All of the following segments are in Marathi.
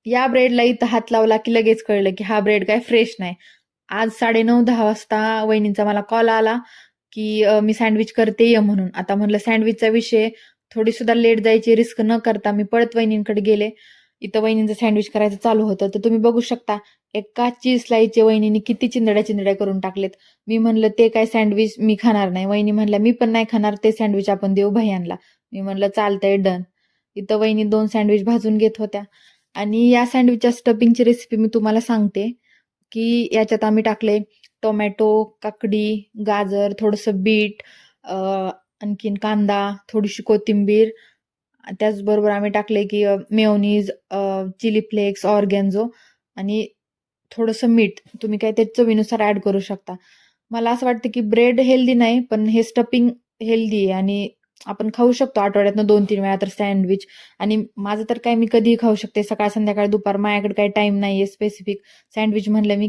या ब्रेडला इथं हात लावला की लगेच कळलं की हा ब्रेड काय फ्रेश नाही. आज 9:30-10 वाजता वहिनींचा मला कॉल आला की मी सँडविच करते ये म्हणून. आता म्हणलं सँडविचचा विषय, थोडी सुद्धा लेट जायची रिस्क न करता मी पळत वहिनींकडे गेले. इथं वहिनींचं सँडविच करायचं चालू होतं. तर तुम्ही बघू शकता एका चीज स्लाइसचे वहिनींनी किती चिंदड्या करून टाकलेत. मी म्हणलं ते काय सँडविच मी खाणार नाही. वहिनी म्हणल्या मी पण नाही खाणार, ते सँडविच आपण देऊ भैय्यांना. मी म्हणलं चालतंय डन. इथं वहिनी 2 सँडविच भाजून घेत होत्या आणि या सँडविचच्या स्टफिंगची रेसिपी मी तुम्हाला सांगते, की याच्यात आम्ही टाकले टोमॅटो, काकडी, गाजर, थोडंसं बीट, आणखीन कांदा, थोडीशी कोथिंबीर. त्याचबरोबर आम्ही टाकले की मेयोनीज, चिली फ्लेक्स, ऑर्गॅन्झो आणि थोडंसं मीठ. तुम्ही काय ते चवीनुसार ॲड करू शकता. मला असं वाटतं की ब्रेड हेल्दी नाही, पण हे स्टफिंग हेल्दी आहे आणि आपण खाऊ शकतो आठवड्यातनं 2-3 वेळा तर सँडविच. आणि माझं तर काय मी कधीही खाऊ शकते. सकाळ, संध्याकाळ, दुपार माझ्याकडे काही टाईम नाहीये स्पेसिफिक. सँडविच म्हणलं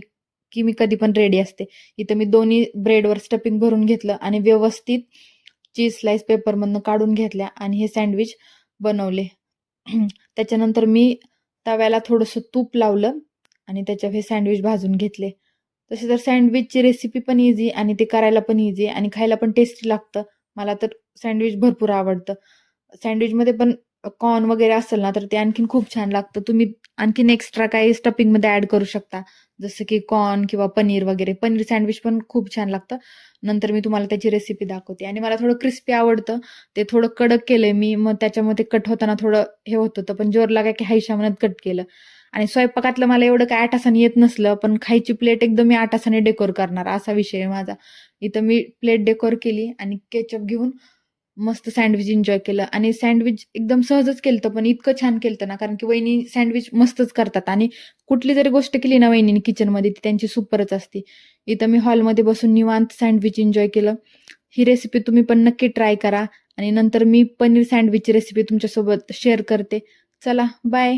की मी कधी पण रेडी असते. इथं मी दोन्ही ब्रेडवर स्टफिंग भरून घेतलं आणि व्यवस्थित चीज स्लाइस पेपरमधनं काढून घेतल्या आणि हे सँडविच बनवले. त्याच्यानंतर मी तव्याला थोडंसं तूप लावलं आणि त्याच्यावर हे सँडविच भाजून घेतले. तसे तर सँडविचची रेसिपी पण इझी आणि ते करायला पण इझी आणि खायला पण टेस्टी लागतं. मला तर सँडविच भरपूर आवडतं. सँडविचमध्ये पण कॉर्न वगैरे असेल ना, तर ते आणखीन खूप छान लागतं. तुम्ही आणखीन एक्स्ट्रा काही स्टफिंगमध्ये ॲड करू शकता. जसं की कॉर्न किंवा पनीर वगैरे. पनीर सँडविच पण खूप छान लागतं. नंतर मी तुम्हाला त्याची रेसिपी दाखवते. आणि मला थोडं क्रिस्पी आवडतं. ते थोडं कडक केलंय मी. मग त्याच्यामध्ये कट होताना थोडं हे होत होतं. पण जोर लागा की हायशा म्हणत कट केलं. आणि स्वयंपाकातलं मला एवढं काय आठासाने येत नसलं, पण खायची प्लेट एकदम मी आठासाने डेकोर करणार असा विषय आहे माझा. इथं मी प्लेट डेकोर केली आणि केचप घेऊन मस्त सँडविच एन्जॉय केलं. आणि सँडविच एकदम सहजच केलतं, पण इतकं छान केलतं ना, कारण की वहिनी सँडविच मस्तच करतात आणि कुठली जरी गोष्ट केली ना वहिनीने किचनमध्ये ती त्यांची सुपरच असते. इथं मी हॉलमध्ये बसून निवांत सँडविच एन्जॉय केलं. ही रेसिपी तुम्ही पण नक्की ट्राय करा आणि नंतर मी पनीर सँडविचची रेसिपी तुमच्यासोबत शेअर करते. चला बाय.